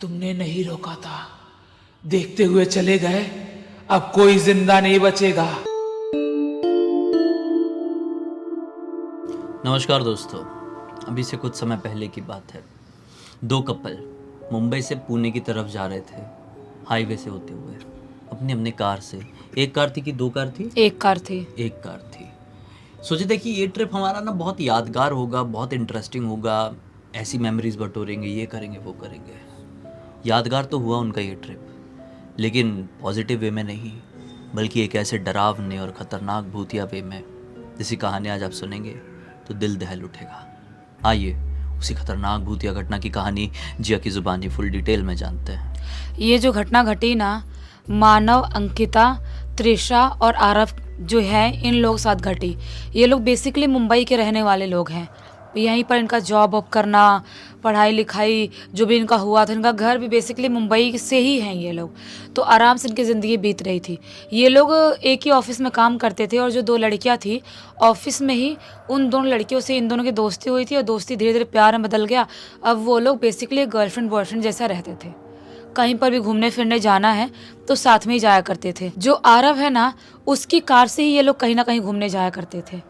तुमने नहीं रोका था, देखते हुए चले गए, अब कोई जिंदा नहीं बचेगा। नमस्कार दोस्तों। अभी से कुछ समय पहले की बात है। दो कपल मुंबई से पुणे की तरफ जा रहे थे, हाईवे से होते हुए अपनी अपनी कार से। एक कार थी कि दो कार थी? एक कार थी। एक कार थी। सोचे थे कि ये ट्रिप हमारा ना बहुत यादगार होगा, बहुत इंटरेस्टिंग होगा, ऐसी मेमोरीज बटोरेंगे, ये करेंगे वो करेंगे। यादगार तो हुआ उनका ये ट्रिप, लेकिन पॉजिटिव वे में नहीं, बल्कि एक ऐसे डरावने और ख़तरनाक भूतिया वे में, जिसकी कहानी आज आप सुनेंगे तो दिल दहल उठेगा। आइए उसी खतरनाक भूतिया घटना की कहानी जिया की ज़ुबानी फुल डिटेल में जानते हैं। ये जो घटना घटी ना, मानव, अंकिता, त्रिशा और आरव जो है, इन लोग साथ घटी। ये लोग बेसिकली मुंबई के रहने वाले लोग हैं। यहीं पर इनका जॉब वॉब करना, पढ़ाई लिखाई जो भी इनका हुआ था, इनका घर भी बेसिकली मुंबई से ही हैं ये लोग। तो आराम से इनकी ज़िंदगी बीत रही थी। ये लोग एक ही ऑफिस में काम करते थे और जो दो लड़कियां थी ऑफिस में ही, उन दोनों लड़कियों से इन दोनों की दोस्ती हुई थी और दोस्ती धीरे धीरे प्यार में बदल गया। अब वो लोग बेसिकली गर्लफ्रेंड बॉयफ्रेंड जैसा रहते थे। कहीं पर भी घूमने फिरने जाना है तो साथ में ही जाया करते थे। जो आरव है ना, उसकी कार से ही ये लोग कहीं ना कहीं घूमने जाया करते थे।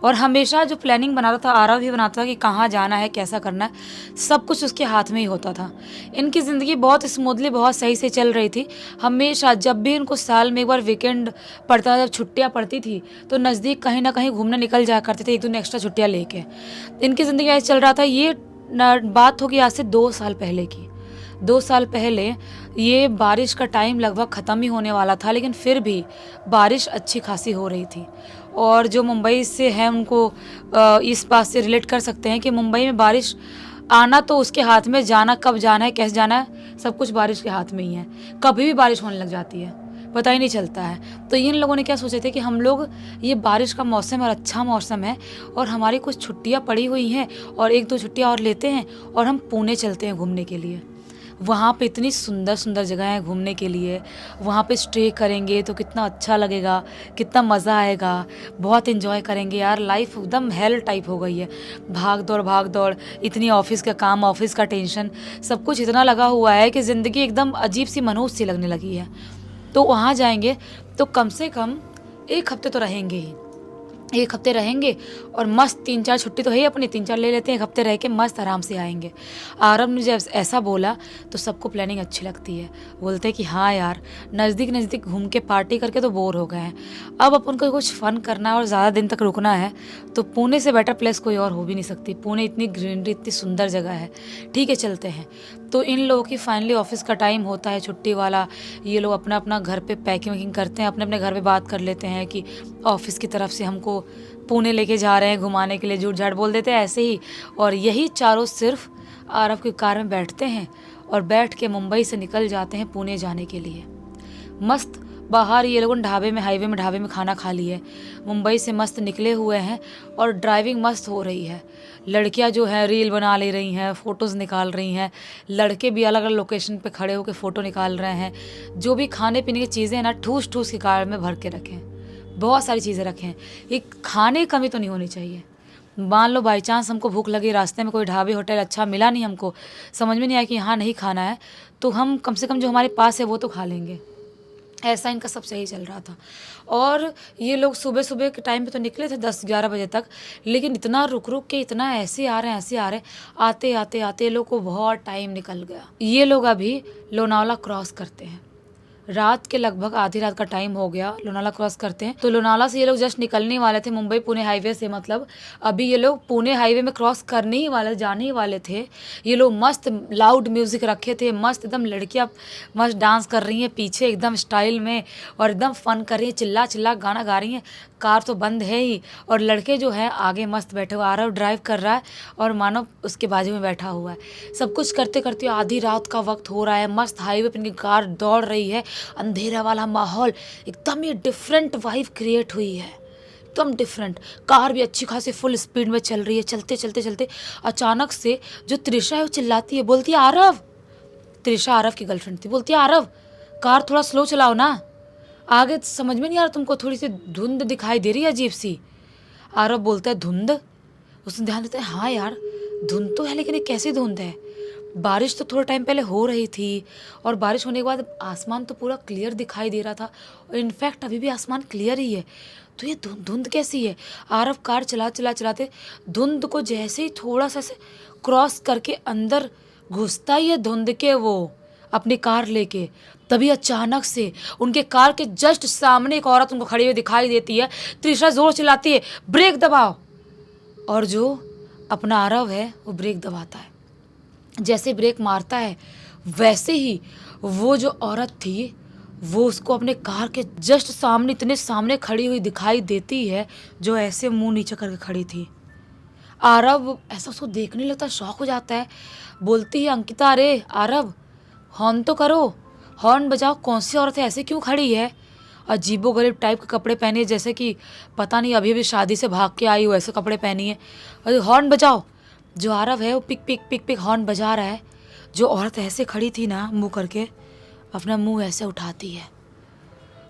और हमेशा जो प्लानिंग बनाता था आरव ही बनाता था कि कहाँ जाना है, कैसा करना है, सब कुछ उसके हाथ में ही होता था। इनकी ज़िंदगी बहुत स्मूथली, बहुत सही से चल रही थी। हमेशा जब भी इनको साल में एक बार वीकेंड पड़ता था, जब छुट्टियाँ पड़ती थी, तो नज़दीक कहीं ना कहीं घूमने निकल जाया करते थे, एक दिन एक्स्ट्रा छुट्टियाँ लेके। इनकी ज़िंदगी ऐसे चल रहा था। ये बात होगी आज से 2 साल पहले की। 2 साल पहले ये बारिश का टाइम लगभग ख़त्म ही होने वाला था, लेकिन फिर भी बारिश अच्छी खासी हो रही थी। और जो मुंबई से हैं उनको इस बात से रिलेट कर सकते हैं कि मुंबई में बारिश आना तो उसके हाथ में, जाना कब जाना है, कैसे जाना है, सब कुछ बारिश के हाथ में ही है। कभी भी बारिश होने लग जाती है, पता ही नहीं चलता है। तो इन लोगों ने क्या सोचे थे कि हम लोग, ये बारिश का मौसम और अच्छा मौसम है और हमारी कुछ छुट्टियाँ पड़ी हुई हैं और 1-2 छुट्टियाँ और लेते हैं और हम पुणे चलते हैं घूमने के लिए। वहाँ पे इतनी सुंदर सुंदर जगह है घूमने के लिए, वहाँ पे स्टे करेंगे तो कितना अच्छा लगेगा, कितना मज़ा आएगा, बहुत इन्जॉय करेंगे यार। लाइफ एकदम हेल टाइप हो गई है, भाग दौड़, इतनी ऑफिस का काम, ऑफिस का टेंशन, सब कुछ इतना लगा हुआ है कि ज़िंदगी एकदम अजीब सी, मनहूस सी लगने लगी है। तो वहाँ जाएंगे तो कम से कम 1 हफ्ते तो रहेंगे ही। 1 हफ्ते रहेंगे और मस्त 3-4 छुट्टी तो है ही अपनी, 3-4 ले लेते हैं, 1 हफ्ते रह के मस्त आराम से आएंगे। आरव ने जब ऐसा बोला तो सबको प्लानिंग अच्छी लगती है। बोलते हैं कि हाँ यार, नज़दीक नज़दीक घूम के पार्टी करके तो बोर हो गए हैं, अब अपन को कुछ फ़न करना है और ज़्यादा दिन तक रुकना है तो पुणे से बेटर प्लेस कोई और हो भी नहीं सकती। पुणे इतनी ग्रीनरी, इतनी सुंदर जगह है, ठीक है चलते हैं। तो इन लोगों की फाइनली ऑफिस का टाइम होता है छुट्टी वाला। ये लोग अपना अपना घर पे पैकिंग वैकिंग करते हैं, अपने अपने घर पे बात कर लेते हैं कि ऑफिस की तरफ से हमको पुणे लेके जा रहे हैं घुमाने के लिए, झूठ झाट बोल देते हैं ऐसे ही। और यही चारों सिर्फ आरव की कार में बैठते हैं और बैठ के मुंबई से निकल जाते हैं पुणे जाने के लिए। मस्त बाहर ये लोगों ने ढाबे में खाना खा लिए, मुंबई से मस्त निकले हुए हैं और ड्राइविंग मस्त हो रही है। लड़कियां जो हैं रील बना ले रही हैं, फ़ोटोज़ निकाल रही हैं, लड़के भी अलग अलग लोकेशन पे खड़े होकर फ़ोटो निकाल रहे हैं। जो भी खाने पीने की चीज़ें हैं ना, ठूस ठूस की कार में भर के रखें, बहुत सारी चीज़ें रखें। ये खाने की कमी तो नहीं होनी चाहिए। मान लो बाई चांस हमको भूख लगी, रास्ते में कोई ढाबे होटल अच्छा मिला नहीं, हमको समझ में नहीं आया कि यहाँ नहीं खाना है, तो हम कम से कम जो हमारे पास है वो तो खा लेंगे। ऐसा इनका सब सही चल रहा था। और ये लोग सुबह सुबह के टाइम पे तो निकले थे 10-11 बजे तक, लेकिन इतना रुक रुक के, इतना ऐसे आ रहे हैं, आते आते आते ये लोग को बहुत टाइम निकल गया। ये लोग अभी लोनावला क्रॉस करते हैं, रात के लगभग आधी रात का टाइम हो गया, लोनावला क्रॉस करते हैं। तो लोनावला से ये लोग जस्ट निकलने वाले थे, मुंबई पुणे हाईवे से, मतलब अभी ये लोग पुणे हाईवे में क्रॉस करने ही वाले, जाने ही वाले थे। ये लोग मस्त लाउड म्यूज़िक रखे थे, मस्त एकदम लड़कियां मस्त डांस कर रही हैं पीछे एकदम स्टाइल में और एकदम फन कर रही हैं, चिल्ला चिल्ला गाना गा रही हैं। कार तो बंद है ही और लड़के जो हैं आगे मस्त बैठे हुए, आरव ड्राइव कर रहा है और मानव उसके बाजू में बैठा हुआ है। सब कुछ करते करते आधी रात का वक्त हो रहा है, मस्त हाईवे पर इनकी कार दौड़ रही है, अंधेरा वाला माहौल, एकदम ये डिफरेंट वाइब क्रिएट हुई है, एकदम डिफरेंट। कार भी अच्छी खासी फुल स्पीड में चल रही है। चलते चलते चलते अचानक से जो त्रिशा है वो चिल्लाती है, बोलती है आरव। त्रिशा आरव की गर्लफ्रेंड थी, बोलती है आरव कार थोड़ा स्लो चलाओ ना, आगे समझ में नहीं आ रहा तुमको, थोड़ी सी धुंध दिखाई दे रही है अजीब सी। आरव बोलता है धुंध? उसने ध्यान देता है, हाँ यार धुंध तो है, लेकिन ये कैसी धुंध है? बारिश तो थोड़ा टाइम पहले हो रही थी और बारिश होने के बाद आसमान तो पूरा क्लियर दिखाई दे रहा था और इनफैक्ट अभी भी आसमान क्लियर ही है। तो ये धुंध कैसी है? आरव कार चलाते धुंध को जैसे ही थोड़ा सा से क्रॉस करके अंदर घुसता ही है धुंध के, वो अपनी कार लेके, तभी अचानक से उनके कार के जस्ट सामने एक औरत उनको खड़ी हुई दिखाई देती है। त्रिशा जोर चिल्लाती है, ब्रेक दबाओ। और जो अपना आरव है वो ब्रेक दबाता है। जैसे ब्रेक मारता है वैसे ही वो जो औरत थी वो उसको अपने कार के जस्ट सामने, इतने सामने खड़ी हुई दिखाई देती है, जो ऐसे मुंह नीचे करके खड़ी थी। आरव ऐसा उसको देखने लगता, शौक हो जाता है। बोलती है अंकिता, अरे आरव हॉर्न तो करो, हॉर्न बजाओ, कौन सी औरत है, ऐसे क्यों खड़ी है? अजीबोगरीब टाइप के कपड़े पहने, जैसे कि पता नहीं अभी अभी शादी से भाग के आई हो, ऐसे कपड़े पहनी है। और हॉर्न बजाओ। जो आरव है वो पिक पिक पिक पिक हॉर्न बजा रहा है। जो औरत ऐसे खड़ी थी ना, मुंह करके अपना मुंह ऐसे उठाती है।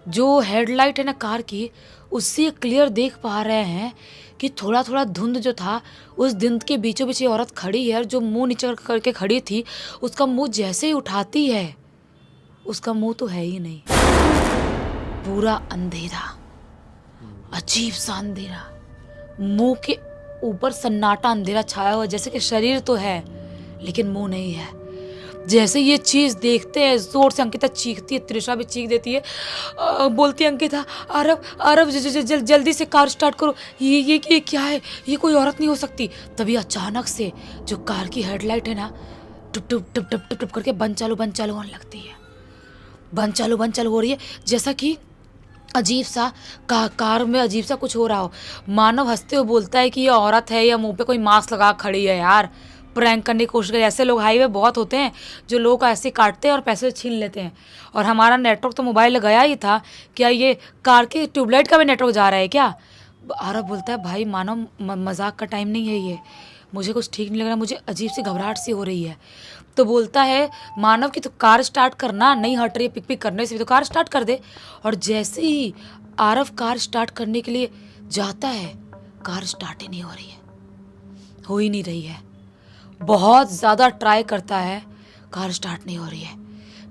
जो हेडलाइट है ना कार की, उससे क्लियर देख पा रहे हैं कि थोड़ा थोड़ा धुंध जो था, उस धुंध के बीचों बीच ये औरत खड़ी है और जो मुंह नीचे करके खड़ी थी, उसका मुंह जैसे ही उठाती है, उसका मुंह तो है ही नहीं, पूरा अंधेरा, अजीब सा अंधेरा, मुंह के ऊपर सन्नाटा अंधेरा छाया हुआ, जैसे कि शरीर तो है लेकिन मुंह नहीं है। जैसे ये चीज़ देखते हैं जोर से अंकिता चीखती है, त्रिशा भी चीख देती है। बोलती है अंकिता, आरव आरव जल्दी से कार स्टार्ट करो, ये क्या है, ये कोई औरत नहीं हो सकती। तभी अचानक से जो कार की हेडलाइट है ना, टुप टुप टुप टुप टुप टुप करके बंद चालू होने लगती है। बंद चालू हो रही है, जैसा कि अजीब सा कार में अजीब सा कुछ हो रहा हो। मानव हंसते हुए बोलता है कि ये औरत है या मुंह पे कोई मास्क लगा खड़ी है, यार प्रैंक करने की कोशिश कर। ऐसे लोग हाईवे बहुत होते हैं जो लोग ऐसे काटते हैं और पैसे छीन लेते हैं। और हमारा नेटवर्क तो मोबाइल गया ही था, क्या ये कार के ट्यूबलाइट का भी नेटवर्क जा रहा है क्या? आरव बोलता है, भाई मानव मजाक का टाइम नहीं है ये, मुझे कुछ ठीक नहीं लग रहा, मुझे अजीब सी घबराहट सी हो रही है। तो बोलता है मानव की तो कार स्टार्ट करना, नहीं हट रही है पिक पिक करने से भी, तो कार स्टार्ट कर दे। और जैसे ही आरव कार स्टार्ट करने के लिए जाता है, कार स्टार्ट ही नहीं हो रही है, हो ही नहीं रही है। बहुत ज़्यादा ट्राई करता है, कार स्टार्ट नहीं हो रही है।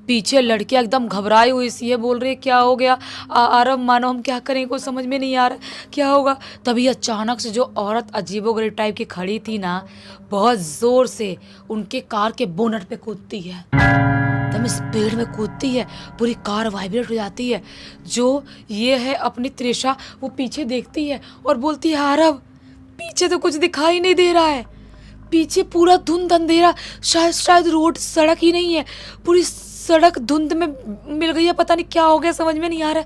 पीछे लड़कियां एकदम घबराई हुई सी है, बोल रही है क्या हो गया आरव, मानो हम क्या करें, कुछ समझ में नहीं आ रहा क्या होगा। तभी अचानक से जो औरत अजीबोगरीब टाइप की खड़ी थी ना, बहुत ज़ोर से उनके कार के बोनट पे कूदती है, एकदम स्पीड में कूदती है, पूरी कार वाइब्रेट हो जाती है। जो ये है अपनी त्रिशा, वो पीछे देखती है और बोलती है, आरव पीछे तो कुछ दिखाई नहीं दे रहा है, पीछे पूरा धुंध अंधेरा, शायद रोड सड़क ही नहीं है, पूरी सड़क धुंध में मिल गई है, पता नहीं क्या हो गया, समझ में नहीं आ रहा है,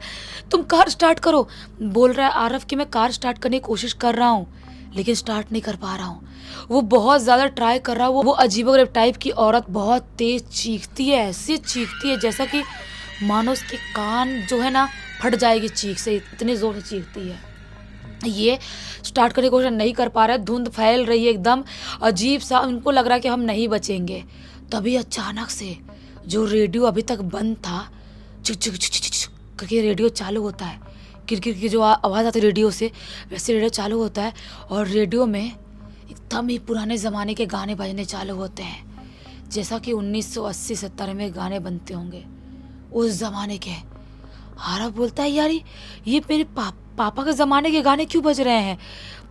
तुम कार स्टार्ट करो। बोल रहा है आरव कि मैं कार स्टार्ट करने की कोशिश कर रहा हूँ लेकिन स्टार्ट नहीं कर पा रहा हूँ। वो बहुत ज़्यादा ट्राई कर रहा है। वो अजीबोगरीब टाइप की औरत बहुत तेज चीखती है, ऐसी चीखती है जैसा कि मानो उसके कान जो है ना फट जाएगी चीख से, इतने ज़ोर से चीखती है। ये स्टार्ट करने की कोशिश नहीं कर पा रहा है, धुंध फैल रही है एकदम अजीब सा, उनको लग रहा है कि हम नहीं बचेंगे। तभी अचानक से जो रेडियो अभी तक बंद था, चिक चिक चिक चिक चिक करके रेडियो चालू होता है, किरकिर की जो आवाज़ आती है रेडियो से, वैसे रेडियो चालू होता है और रेडियो में एकदम ही पुराने ज़माने के गाने बजने चालू होते हैं, जैसा कि 1980-70 में गाने बनते होंगे उस ज़माने के। आरव बोलता है, यार ये मेरे पापा के ज़माने के गाने क्यों बज रहे हैं,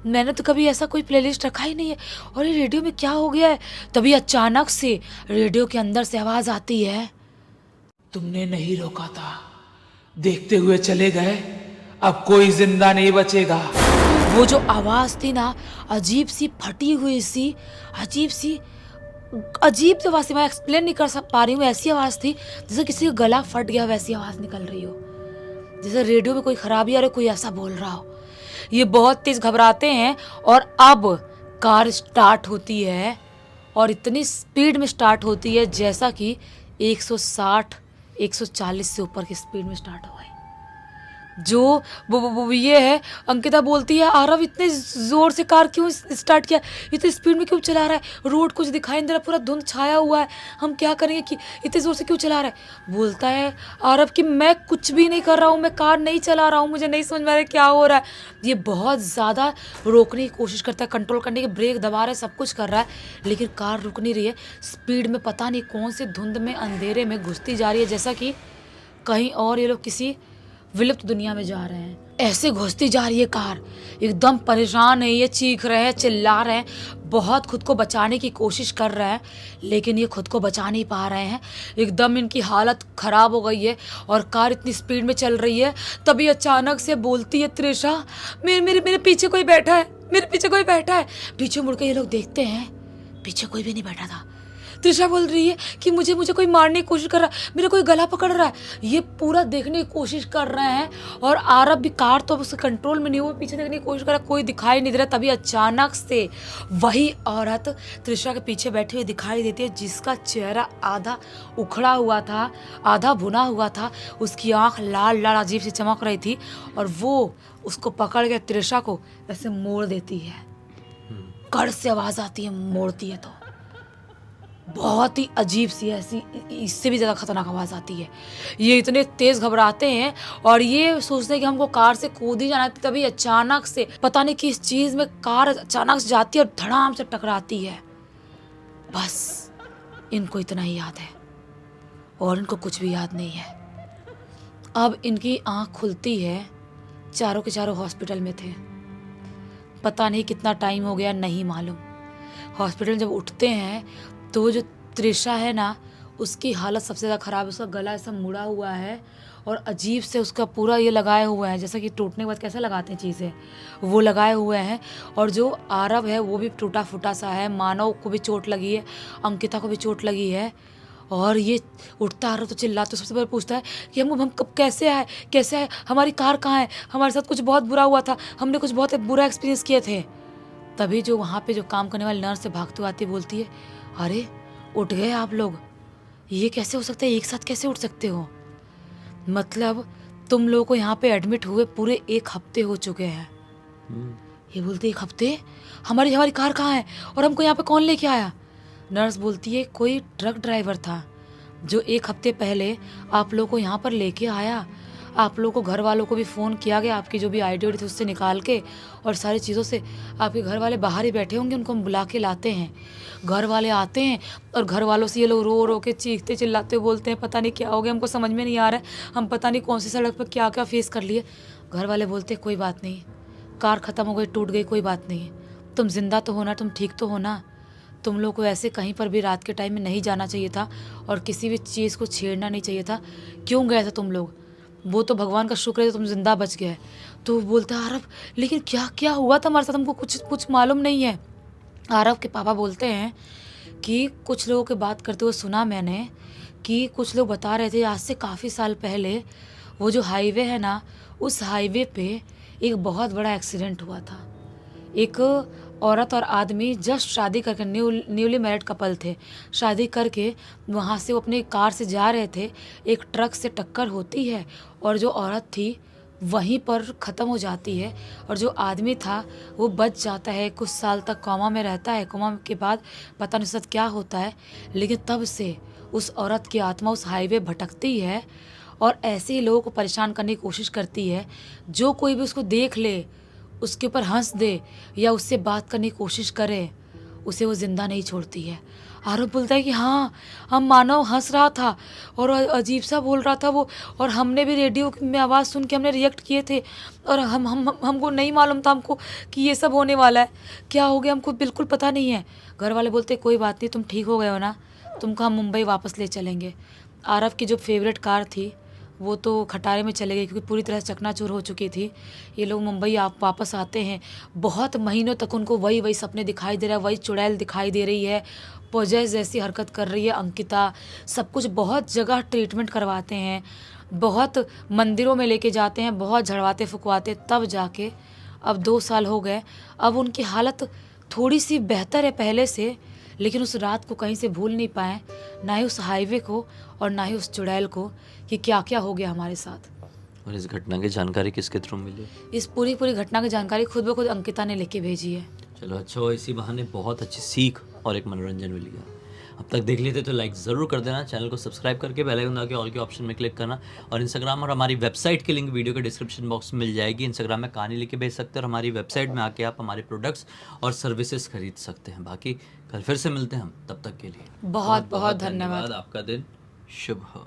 मैंने तो कभी ऐसा कोई प्लेलिस्ट रखा ही नहीं है, और ये रेडियो में क्या हो गया है। तभी अचानक से रेडियो के अंदर से आवाज़ आती है, तुमने नहीं रोका था, देखते हुए चले गए, अब कोई जिंदा नहीं बचेगा। वो जो आवाज़ थी ना, अजीब सी फटी हुई सी, अजीब सी आवाज़ थी, मैं एक्सप्लेन नहीं कर पा रही हूँ। ऐसी आवाज़ थी जैसे किसी का गला फट गया, वैसी आवाज़ निकल रही हो, जैसे रेडियो में कोई खराबी आ रही, कोई ऐसा बोल रहा हो। ये बहुत तेज घबराते हैं और अब कार स्टार्ट होती है और इतनी स्पीड में स्टार्ट होती है जैसा कि 160-140 से ऊपर की स्पीड में स्टार्ट हुआ है। जो वो ये है, अंकिता बोलती है आरव इतने ज़ोर से कार क्यों स्टार्ट किया, इतनी स्पीड में क्यों चला रहा है, रोड कुछ दिखाई नहीं दे रहा, पूरा धुंध छाया हुआ है, हम क्या करेंगे कि इतने ज़ोर से क्यों चला रहा है। बोलता है आरव कि मैं कुछ भी नहीं कर रहा हूँ, मैं कार नहीं चला रहा हूँ, मुझे नहीं समझ में आ रहा है क्या हो रहा है। ये बहुत ज़्यादा रोकने की कोशिश करता है, कंट्रोल करने की, ब्रेक दबा रहा है, सब कुछ कर रहा है, लेकिन कार रुक नहीं रही है। स्पीड में पता नहीं कौन से धुंध में, अंधेरे में घुसती जा रही है, जैसा कि कहीं और ये लोग किसी विलुप्त दुनिया में जा रहे हैं। ऐसे घुसती जा रही है कार, एकदम परेशान है ये, चीख रहे हैं, चिल्ला रहे हैं, बहुत खुद को बचाने की कोशिश कर रहे हैं, लेकिन ये खुद को बचा नहीं पा रहे हैं। एकदम इनकी हालत खराब हो गई है और कार इतनी स्पीड में चल रही है। तभी अचानक से बोलती है त्रिशा, मेरे मेरे मेरे पीछे कोई बैठा है, मेरे पीछे कोई बैठा है। पीछे मुड़ के ये लोग देखते हैं, पीछे कोई भी नहीं बैठा था। त्रिशा बोल रही है कि मुझे कोई मारने की कोशिश कर रहा है, मेरा कोई गला पकड़ रहा है। ये पूरा देखने की कोशिश कर रहे हैं और आरव भी, कार तो उसके कंट्रोल में नहीं हुआ, पीछे देखने की कोशिश कर रहा है, कोई दिखाई नहीं दे रहा। तभी अचानक से वही औरत त्रिशा के पीछे बैठी हुई दिखाई देती है, जिसका चेहरा आधा उखड़ा हुआ था, आधा भुना हुआ था, उसकी आंख लाल लाल अजीब सी चमक रही थी और वो उसको पकड़ के त्रिशा को ऐसे मोड़ देती है। कड़ से आवाज आती है, मोड़ती है तो बहुत ही अजीब सी, ऐसी इससे भी ज़्यादा खतरनाक आवाज़ आती है। ये इतने तेज़ घबराते हैं और ये सोचते हैं कि हमको कार से कूद ही जाना है। तभी अचानक से पता नहीं किस चीज़ में कार अचानक से जाती है और धड़ाम से टकराती है। बस इनको इतना ही याद है और इनको कुछ भी याद नहीं है। अब इनकी आँख खुलती है, चारों के चारों हॉस्पिटल में थे। पता नहीं कितना टाइम हो गया, नहीं मालूम। हॉस्पिटल जब उठते हैं तो वो जो त्रिशा है ना, उसकी हालत सबसे ज़्यादा ख़राब है। उसका गला ऐसा मुड़ा हुआ है और अजीब से उसका पूरा ये लगाए हुए हैं, जैसा कि टूटने के बाद कैसे लगाते हैं चीज़ें, वो लगाए हुए हैं। और जो आरव है वो भी टूटा फूटा सा है, मानव को भी चोट लगी है, अंकिता को भी चोट लगी है। और ये उठता आरव तो चिल्लाता, तो सबसे पहले पूछता है कि हम कब कैसे आए, हमारी कार कहाँ है, हमारे साथ कुछ बहुत बुरा हुआ था, हमने कुछ बहुत बुरा एक्सपीरियंस किए थे। तभी जो वहाँ पे जो काम करने वाली नर्स से भागती आती बोलती है, अरे उठ गए आप लोग, ये कैसे हो सकता है, एक साथ कैसे उठ सकते हो, मतलब तुम लोगों को यहाँ पे एडमिट हुए पूरे 1 हफ्ते हो चुके हैं। ये बोलती है 1 हफ्ते, हमारी कार कहाँ है और हमको यहाँ पे कौन लेके आया। नर्स बोलती है कोई ट्रक ड्राइवर था जो 1 हफ्ते पहले आप लोगों को यहाँ पर लेके आया। आप लोगों को घर वालों को भी फ़ोन किया गया, आपकी जो भी आईडी थी उससे निकाल के और सारी चीज़ों से। आपके घर वाले बाहर ही बैठे होंगे, उनको हम बुला के लाते हैं। घर वाले आते हैं और घर वालों से ये लोग रो रो के चीखते चिल्लाते हुए बोलते हैं पता नहीं क्या हो गया, हमको समझ में नहीं आ रहा है, हम पता नहीं कौन सी सड़क पर क्या क्या फेस कर लिए। घर वाले बोलते कोई बात नहीं, कार ख़त्म हो गई, टूट गई, कोई बात नहीं, तुम जिंदा तो होना, तुम ठीक तो होना, तुम लोग को ऐसे कहीं पर भी रात के टाइम में नहीं जाना चाहिए था और किसी भी चीज़ को छेड़ना नहीं चाहिए था, क्यों गए थे तुम लोग, वो तो भगवान का शुक्र है तुम जिंदा बच गए। तो बोलता है आरव लेकिन क्या क्या हुआ था हमारे साथ, हमको कुछ मालूम नहीं है। आरव के पापा बोलते हैं कि कुछ लोगों के बात करते हुए सुना मैंने कि कुछ लोग बता रहे थे आज से काफ़ी साल पहले वो जो हाईवे है ना, उस हाईवे पे एक बहुत बड़ा एक्सीडेंट हुआ था। एक औरत और आदमी जस्ट शादी करके न्यूली मैरिड कपल थे, शादी करके वहाँ से वो अपनी कार से जा रहे थे, एक ट्रक से टक्कर होती है और जो औरत थी वहीं पर ख़त्म हो जाती है और जो आदमी था वो बच जाता है, कुछ साल तक कोमा में रहता है। कोमा के बाद पता नहीं साथ क्या होता है, लेकिन तब से उस औरत की आत्मा उस हाईवे भटकती है और ऐसे ही लोगों को परेशान करने की कोशिश करती है। जो कोई भी उसको देख ले, उसके ऊपर हंस दे या उससे बात करने की कोशिश करे, उसे वो ज़िंदा नहीं छोड़ती है। आरव बोलता है कि हाँ, हम मानव हंस रहा था और अजीब सा बोल रहा था वो, और हमने भी रेडियो में आवाज़ सुन के हमने रिएक्ट किए थे और हमको नहीं मालूम था हमको कि ये सब होने वाला है, क्या हो गया हमको बिल्कुल पता नहीं है। घर वाले बोलते कोई बात नहीं, तुम ठीक हो गए हो ना, तुमको हम मुंबई वापस ले चलेंगे। आरव की जो फेवरेट कार थी वो तो खटारे में चले गई क्योंकि पूरी तरह चकनाचूर हो चुकी थी। ये लोग मुंबई वापस आते हैं, बहुत महीनों तक उनको वही सपने दिखाई दे रहा है, वही चुड़ैल दिखाई दे रही है, पोजेस जैसी हरकत कर रही है अंकिता। सब कुछ बहुत जगह ट्रीटमेंट करवाते हैं, बहुत मंदिरों में लेके जाते हैं, बहुत झड़वाते फुकवाते, तब जाके अब 2 साल हो गए। अब उनकी हालत थोड़ी सी बेहतर है पहले से, लेकिन उस रात को कहीं से भूल नहीं पाए, ना ही उस हाईवे को और ना ही उस चुड़ैल को, कि क्या क्या हो गया हमारे साथ। और इस घटना की जानकारी किसके थ्रू मिली? इस पूरी पूरी घटना की जानकारी खुद ब खुद अंकिता ने लिख के भेजी है। चलो अच्छा हो, इसी बहाने बहुत अच्छी सीख और एक मनोरंजन मिल गया। अब तक देख लेते तो लाइक ज़रूर कर देना, चैनल को सब्सक्राइब करके बेल आइकन दबा के ऑल के ऑप्शन में क्लिक करना। और इंस्टाग्राम और हमारी वेबसाइट की लिंक वीडियो के डिस्क्रिप्शन बॉक्स में मिल जाएगी। इंस्टाग्राम में कहानी लिख के भेज सकते हैं और हमारी वेबसाइट में आके आप हमारे प्रोडक्ट्स और सर्विसेज खरीद सकते हैं। बाकी कल फिर से मिलते हैं हम, तब तक के लिए बहुत बहुत धन्यवाद। आपका दिन शुभ हो।